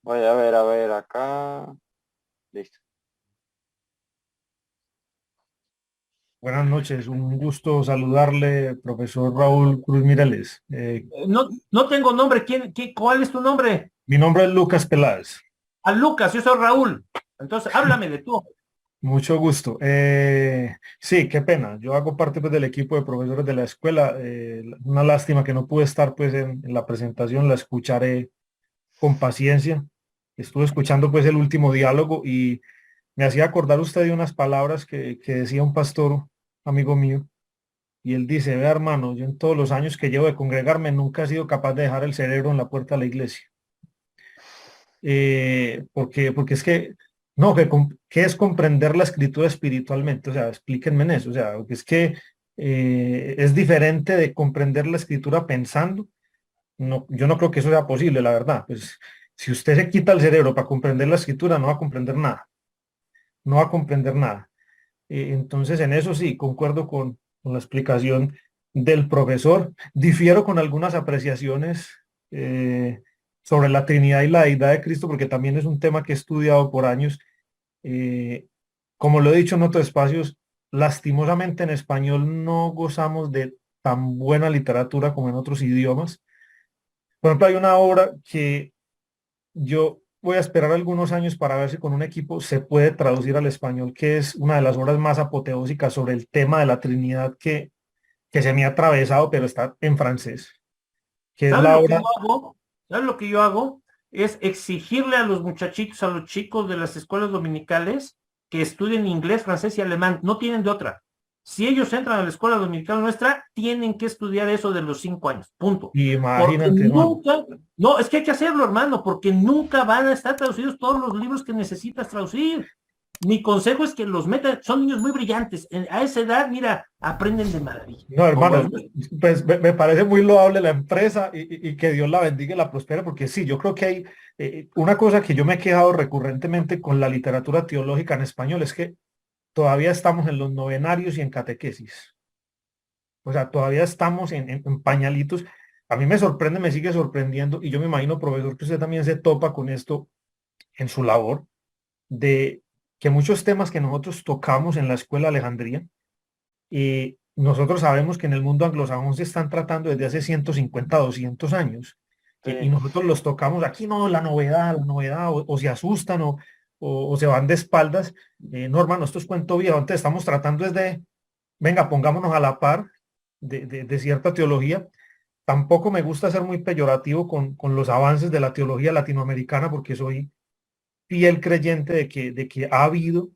Voy a ver acá. Listo. Buenas noches, un gusto saludarle, profesor Raúl Cruz Mireles. No tengo nombre, ¿cuál es tu nombre? Mi nombre es Lucas Peláez. A Lucas, yo soy Raúl. Entonces, háblame de tú. Mucho gusto. Sí, qué pena. Yo hago parte pues, del equipo de profesores de la escuela. Una lástima que no pude estar pues en la presentación, la escucharé con paciencia. Estuve escuchando pues el último diálogo y me hacía acordar usted de unas palabras que decía un pastor amigo mío. Y él dice, vea hermano, yo en todos los años que llevo de congregarme nunca he sido capaz de dejar el cerebro en la puerta de la iglesia. Porque es que no, que es comprender la escritura espiritualmente, o sea, explíquenme en eso, o sea, es que es diferente de comprender la escritura pensando. No, yo no creo que eso sea posible, la verdad. Pues si usted se quita el cerebro para comprender la escritura, no va a comprender nada, no va a comprender nada. Entonces, en eso sí, concuerdo con la explicación del profesor, difiero con algunas apreciaciones sobre la Trinidad y la deidad de Cristo, porque también es un tema que he estudiado por años. Como lo he dicho en otros espacios, lastimosamente en español no gozamos de tan buena literatura como en otros idiomas. Por ejemplo, hay una obra que yo voy a esperar algunos años para ver si con un equipo se puede traducir al español, que es una de las obras más apoteósicas sobre el tema de la Trinidad que se me ha atravesado, pero está en francés. Que es la obra... ¿Sabes lo que yo hago? Es exigirle a los muchachitos, a los chicos de las escuelas dominicales que estudien inglés, francés y alemán. No tienen de otra. Si ellos entran a la escuela dominical nuestra, tienen que estudiar eso de los 5 años. Punto. Imagínate, no, es que hay que hacerlo, hermano, porque nunca van a estar traducidos todos los libros que necesitas traducir. Mi consejo es que los metan, son niños muy brillantes. A esa edad, mira, aprenden de maravilla. No, hermano, pues me parece muy loable la empresa y que Dios la bendiga y la prospere, porque sí, yo creo que hay una cosa que yo me he quejado recurrentemente con la literatura teológica en español, es que todavía estamos en los novenarios y en catequesis. O sea, todavía estamos en pañalitos. A mí me sorprende, me sigue sorprendiendo, y yo me imagino, profesor, que usted también se topa con esto en su labor, de que muchos temas que nosotros tocamos en la Escuela Alejandría, y nosotros sabemos que en el mundo anglosajón se están tratando desde hace 150, 200 años. Y nosotros los tocamos aquí, no, la novedad, o se asustan o se van de espaldas. No, hermano, esto es cuento viejo. Antes estamos tratando desde, venga, pongámonos a la par de cierta teología. Tampoco me gusta ser muy peyorativo con los avances de la teología latinoamericana, porque soy fiel creyente de que ha habido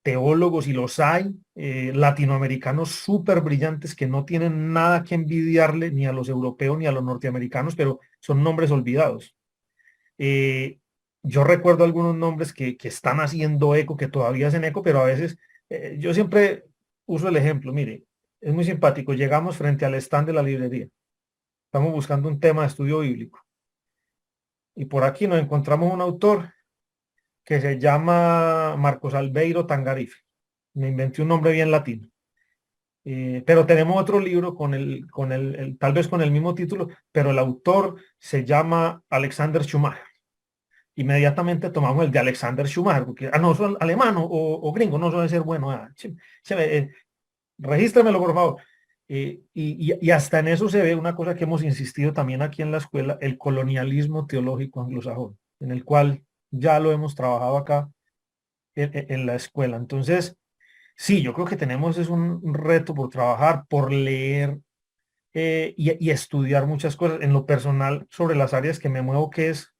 teólogos, y los hay, latinoamericanos súper brillantes que no tienen nada que envidiarle ni a los europeos ni a los norteamericanos, pero son nombres olvidados. Yo recuerdo algunos nombres que están haciendo eco, que todavía hacen eco, pero a veces yo siempre uso el ejemplo. Mire, es muy simpático. Llegamos frente al stand de la librería. Estamos buscando un tema de estudio bíblico. Y por aquí nos encontramos un autor que se llama Marcos Albeiro Tangarife. Me inventé un nombre bien latino. Pero tenemos otro libro tal vez con el mismo título, pero el autor se llama Alexander Schumacher. Inmediatamente tomamos el de Alexander Schumacher, porque, no, son alemán o gringo, no suele ser bueno. Regístramelo, por favor. Y hasta en eso se ve una cosa que hemos insistido también aquí en la escuela, el colonialismo teológico anglosajón, en el cual ya lo hemos trabajado acá en la escuela. Entonces, sí, yo creo que tenemos es un reto por trabajar, por leer y estudiar muchas cosas. En lo personal, sobre las áreas que me muevo, que es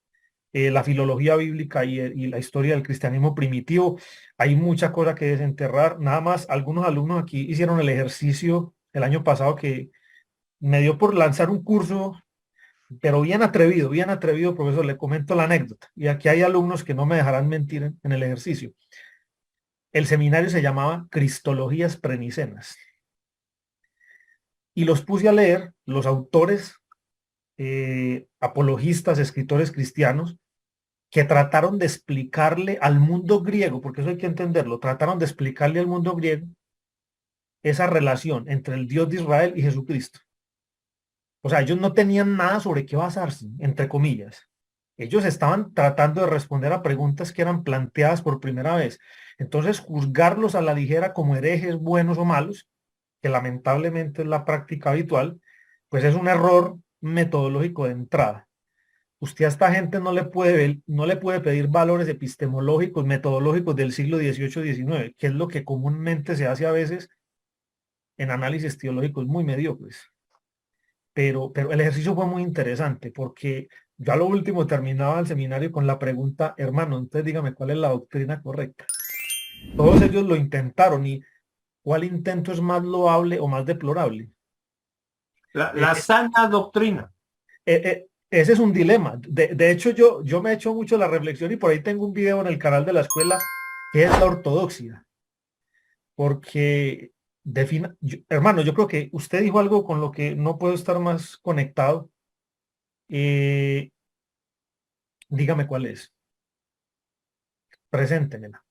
la filología bíblica y la historia del cristianismo primitivo, hay mucha cosa que desenterrar. Nada más, algunos alumnos aquí hicieron el ejercicio el año pasado que me dio por lanzar un curso, pero bien atrevido, profesor. Le comento la anécdota. Y aquí hay alumnos que no me dejarán mentir en el ejercicio. El seminario se llamaba Cristologías Prenicenas. Y los puse a leer los autores, apologistas, escritores cristianos, que trataron de explicarle al mundo griego, porque eso hay que entenderlo, trataron de explicarle al mundo griego esa relación entre el Dios de Israel y Jesucristo. O sea, ellos no tenían nada sobre qué basarse, entre comillas. Ellos estaban tratando de responder a preguntas que eran planteadas por primera vez. Entonces, juzgarlos a la ligera como herejes buenos o malos, que lamentablemente es la práctica habitual, pues es un error metodológico de entrada. Usted a esta gente no le puede pedir valores epistemológicos, metodológicos del siglo XVIII, XIX, que es lo que comúnmente se hace a veces en análisis teológicos muy mediocres. Pero el ejercicio fue muy interesante, porque yo a lo último terminaba el seminario con la pregunta, hermano, entonces dígame cuál es la doctrina correcta. Todos ellos lo intentaron, y ¿cuál intento es más loable o más deplorable? La sana doctrina. Ese es un dilema. De hecho, yo me he hecho mucho la reflexión, y por ahí tengo un video en el canal de la escuela, que es la ortodoxia. Porque hermano, yo creo que usted dijo algo con lo que no puedo estar más conectado. Dígame cuál es. Preséntemela.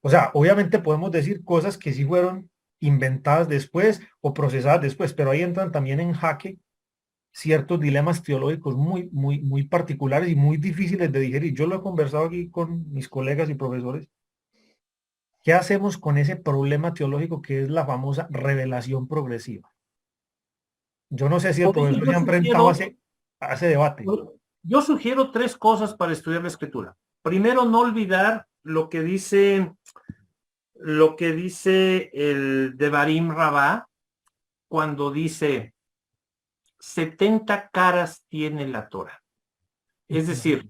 O sea, obviamente podemos decir cosas que sí fueron inventadas después o procesadas después, pero ahí entran también en jaque ciertos dilemas teológicos muy, muy, muy particulares y muy difíciles de digerir. Yo lo he conversado aquí con mis colegas y profesores. ¿Qué hacemos con ese problema teológico que es la famosa revelación progresiva? Yo no sé si el profesor se ha enfrentado a ese debate. Yo sugiero 3 cosas para estudiar la escritura. Primero, no olvidar lo que dice el Devarim Rabbah, cuando dice 70 caras tiene la Torah. Es decir,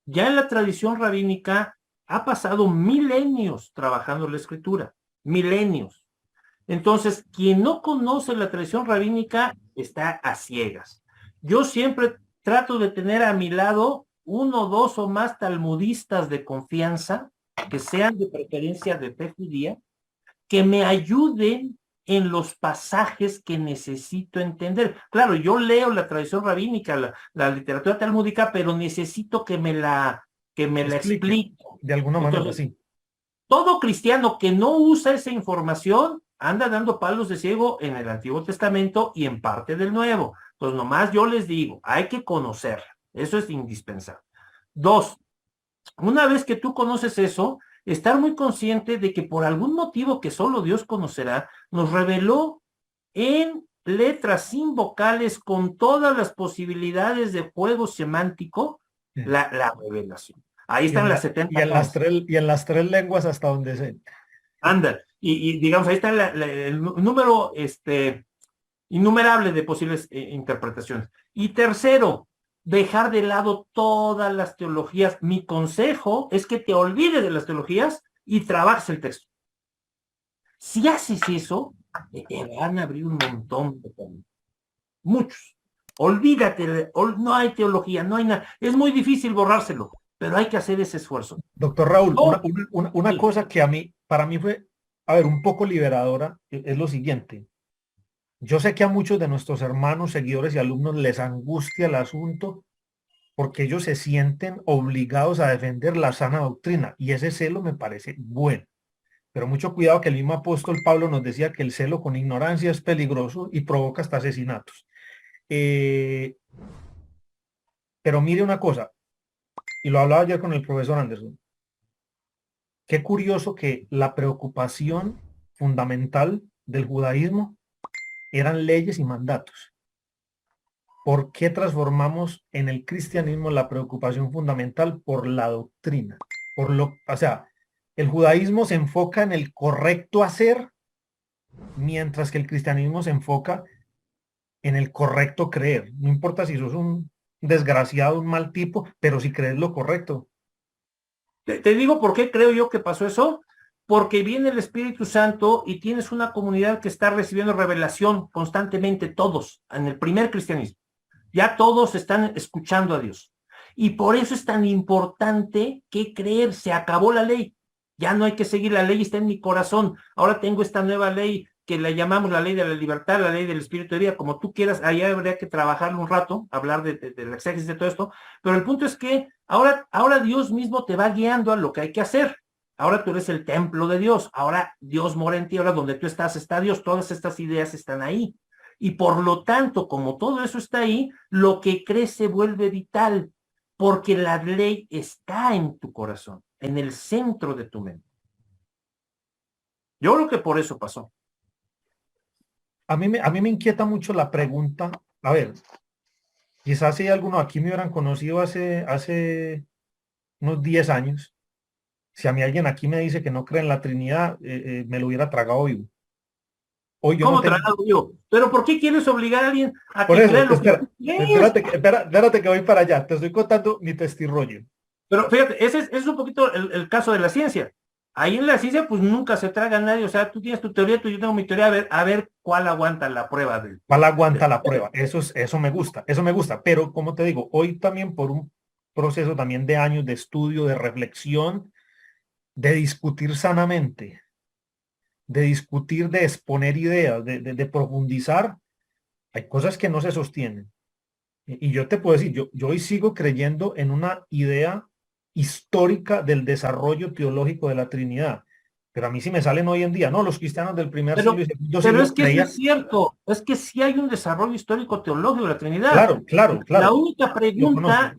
ya en la tradición rabínica ha pasado milenios trabajando la escritura, milenios. Entonces, quien no conoce la tradición rabínica está a ciegas. Yo siempre trato de tener a mi lado 1, 2 o más talmudistas de confianza, que sean de preferencia de fe judía, que me ayuden en los pasajes que necesito entender. Claro, yo leo la tradición rabínica, la literatura talmúdica, pero necesito que me la explique. De alguna manera, sí. Todo cristiano que no usa esa información anda dando palos de ciego en el Antiguo Testamento y en parte del Nuevo. Entonces, nomás yo les digo, hay que conocerla. Eso es indispensable. 2, una vez que tú conoces eso, estar muy consciente de que por algún motivo que solo Dios conocerá, nos reveló en letras sin vocales con todas las posibilidades de juego semántico la revelación. Ahí están las 70 y en las tres lenguas hasta donde se... Anda, y digamos, ahí está el número innumerable de posibles interpretaciones. Y tercero, dejar de lado todas las teologías. Mi consejo es que te olvides de las teologías y trabajes el texto. Si haces eso, te van a abrir un montón de caminos. Muchos. Olvídate, no hay teología, no hay nada. Es muy difícil borrárselo, pero hay que hacer ese esfuerzo. Doctor Raúl, una cosa que para mí fue, a ver, un poco liberadora, es lo siguiente. Yo sé que a muchos de nuestros hermanos, seguidores y alumnos les angustia el asunto porque ellos se sienten obligados a defender la sana doctrina y ese celo me parece bueno. Pero mucho cuidado, que el mismo apóstol Pablo nos decía que el celo con ignorancia es peligroso y provoca hasta asesinatos. Pero mire una cosa, y lo hablaba ayer con el profesor Anderson. Qué curioso que la preocupación fundamental del judaísmo eran leyes y mandatos. ¿Por qué transformamos en el cristianismo la preocupación fundamental por la doctrina? O sea, el judaísmo se enfoca en el correcto hacer, mientras que el cristianismo se enfoca en el correcto creer. No importa si sos un desgraciado, un mal tipo, pero si crees lo correcto. Te digo por qué creo yo que pasó eso. Porque viene el Espíritu Santo y tienes una comunidad que está recibiendo revelación constantemente, todos, en el primer cristianismo. Ya todos están escuchando a Dios. Y por eso es tan importante que creer. Se acabó la ley. Ya no hay que seguir, la ley está en mi corazón. Ahora tengo esta nueva ley que la llamamos la ley de la libertad, la ley del espíritu de vida, como tú quieras. Ahí habría que trabajarlo un rato, hablar del exégesis de todo esto. Pero el punto es que ahora Dios mismo te va guiando a lo que hay que hacer. Ahora tú eres el templo de Dios, ahora Dios mora en ti, ahora donde tú estás está Dios, todas estas ideas están ahí. Y por lo tanto, como todo eso está ahí, lo que crees se vuelve vital, porque la ley está en tu corazón, en el centro de tu mente. Yo creo que por eso pasó. A mí me inquieta mucho la pregunta, a ver, quizás si algunos aquí me hubieran conocido hace unos 10 años, si a mí alguien aquí me dice que no cree en la Trinidad, me lo hubiera tragado vivo. Hoy yo ¿Cómo no tengo... tragado vivo? ¿Pero por qué quieres obligar a alguien a Por que eso, crea lo que tú crees? espérate que voy para allá. Te estoy contando mi testirrollo. Pero fíjate, ese es un poquito el caso de la ciencia. Ahí en la ciencia, pues nunca se traga a nadie. O sea, tú tienes tu teoría, yo tengo mi teoría, a ver cuál aguanta la prueba. ¿Cuál aguanta la prueba? Eso me gusta. Pero como te digo, hoy también por un proceso también de años de estudio, de reflexión, de discutir sanamente, de discutir, de exponer ideas, de profundizar, hay cosas que no se sostienen. Y yo te puedo decir, yo hoy sigo creyendo en una idea histórica del desarrollo teológico de la Trinidad. Pero a mí sí me salen hoy en día, ¿no? Los cristianos del primer siglo y segundo siglo. Pero es que es cierto, es que sí hay un desarrollo histórico teológico de la Trinidad. Claro. La única pregunta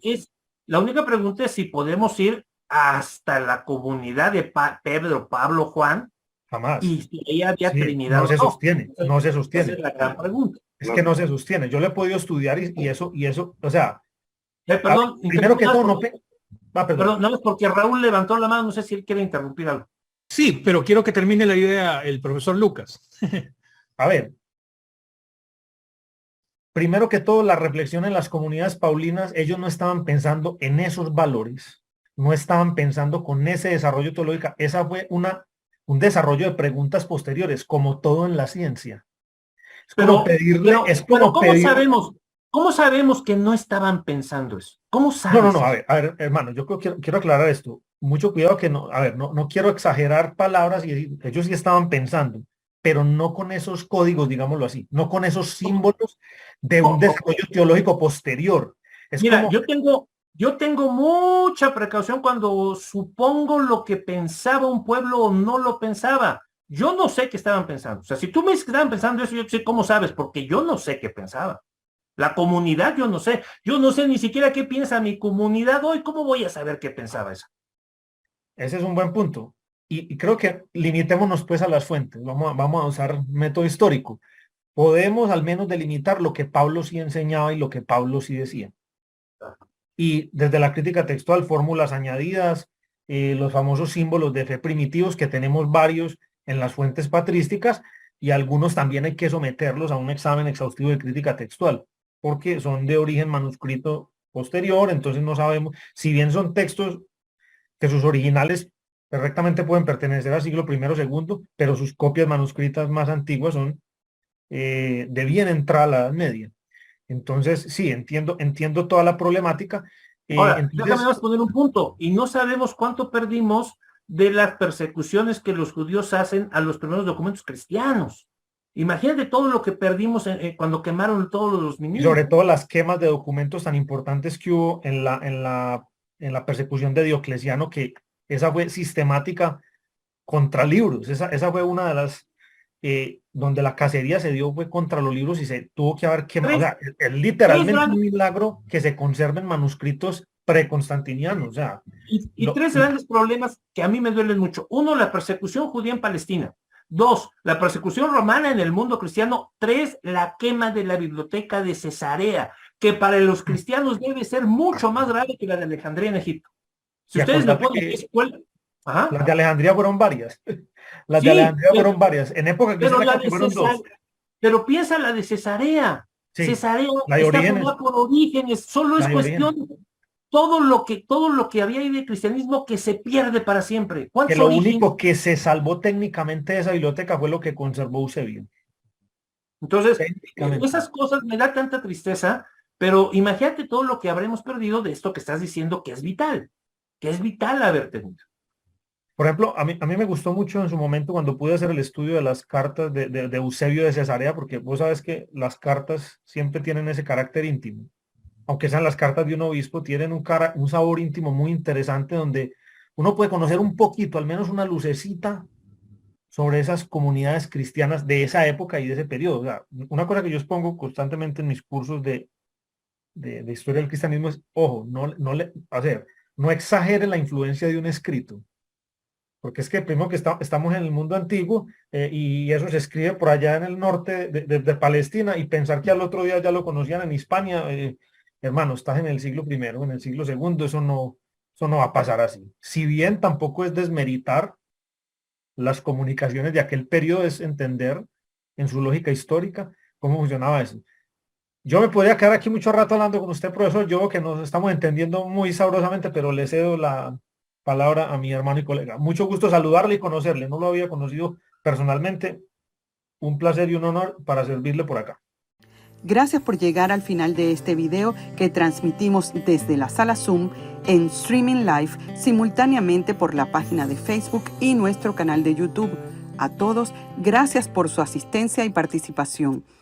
es si podemos ir hasta la comunidad de Pedro, Pablo, Juan. Jamás. Y si ahí había Trinidad. No se sostiene. Esa es la gran pregunta. Es que no se sostiene. Yo lo he podido estudiar y eso, o sea. Perdón. Primero que todo, perdón, no es porque Raúl levantó la mano, no sé si él quiere interrumpir algo. Sí, pero quiero que termine la idea el profesor Lucas. A ver. Primero que todo, la reflexión en las comunidades paulinas, ellos no estaban pensando en esos valores, no estaban pensando con ese desarrollo teológico. Esa fue un desarrollo de preguntas posteriores, como todo en la ciencia. Es como pedirle, ¿cómo sabemos que no estaban pensando eso? ¿Cómo sabes? No, a ver, hermano, yo quiero aclarar esto. Mucho cuidado que no quiero exagerar palabras y decir, ellos sí estaban pensando, pero no con esos códigos, digámoslo así, no con esos símbolos de un desarrollo teológico posterior. Mira, yo tengo Yo tengo mucha precaución cuando supongo lo que pensaba un pueblo o no lo pensaba. Yo no sé qué estaban pensando. O sea, si tú me dices que estaban pensando eso, yo sé cómo sabes, porque yo no sé qué pensaba. La comunidad, yo no sé. Yo no sé ni siquiera qué piensa mi comunidad hoy. ¿Cómo voy a saber qué pensaba eso? Ese es un buen punto. Y creo que limitémonos pues a las fuentes. Vamos a usar método histórico. Podemos al menos delimitar lo que Pablo sí enseñaba y lo que Pablo sí decía. Y desde la crítica textual, fórmulas añadidas, los famosos símbolos de fe primitivos, que tenemos varios en las fuentes patrísticas, y algunos también hay que someterlos a un examen exhaustivo de crítica textual, porque son de origen manuscrito posterior, entonces no sabemos, si bien son textos que sus originales perfectamente pueden pertenecer al siglo I o II, pero sus copias manuscritas más antiguas son de bien entrada a la Edad Media. Entonces, sí, entiendo toda la problemática. Ahora, déjame Entonces, más poner un punto. Y no sabemos cuánto perdimos de las persecuciones que los judíos hacen a los primeros documentos cristianos. Imagínate todo lo que perdimos cuando quemaron todos los y sobre mininos. todo las quemas de documentos tan importantes que hubo en la persecución de Diocleciano, que esa fue sistemática contra libros. Esa fue una de las donde la cacería se dio fue contra los libros y se tuvo que haber quemado. O Tres, sea, es tres literalmente un grandes, milagro que se conserven manuscritos preconstantinianos. O sea, y tres grandes problemas que a mí me duelen mucho. Uno, la persecución judía en Palestina. Dos, la persecución romana en el mundo cristiano. Tres, la quema de la biblioteca de Cesarea, que para los cristianos debe ser mucho más grave que la de Alejandría en Egipto. Si y ustedes me acordate ponen que escuela, ajá, las de Alejandría fueron varias. Las de sí, Alejandría fueron varias. En época pero cristiana la creo que de fueron Cesarea, dos. pero piensa la de Cesarea. Sí, Cesarea la de está Orígenes, formada por Orígenes, solo la es de Orígenes. cuestión todo lo que había ahí de cristianismo que se pierde para siempre. Que ¿Cuántos lo orígenes? único que se salvó técnicamente de esa biblioteca fue lo que conservó Eusebio. Entonces, Técnicamente. esas cosas me da tanta tristeza, pero imagínate todo lo que habremos perdido de esto que estás diciendo que es vital haber tenido. Por ejemplo, a mí me gustó mucho en su momento cuando pude hacer el estudio de las cartas de Eusebio de Cesarea, porque vos sabes que las cartas siempre tienen ese carácter íntimo. Aunque sean las cartas de un obispo, tienen un sabor íntimo muy interesante donde uno puede conocer un poquito, al menos una lucecita sobre esas comunidades cristianas de esa época y de ese periodo. O sea, una cosa que yo expongo constantemente en mis cursos de historia del cristianismo es, ojo, no exagere la influencia de un escrito, porque es que primero que estamos en el mundo antiguo y eso se escribe por allá en el norte de Palestina y pensar que al otro día ya lo conocían en Hispania, hermano, estás en el siglo I, en el siglo II, eso no va a pasar así. Si bien tampoco es desmeritar las comunicaciones de aquel periodo, es entender en su lógica histórica cómo funcionaba eso. Yo me podría quedar aquí mucho rato hablando con usted, profesor, yo que nos estamos entendiendo muy sabrosamente, pero le cedo la palabra a mi hermano y colega. Mucho gusto saludarle y conocerle. No lo había conocido personalmente. Un placer y un honor para servirle por acá. Gracias por llegar al final de este video que transmitimos desde la sala Zoom en streaming live simultáneamente por la página de Facebook y nuestro canal de YouTube. A todos, gracias por su asistencia y participación.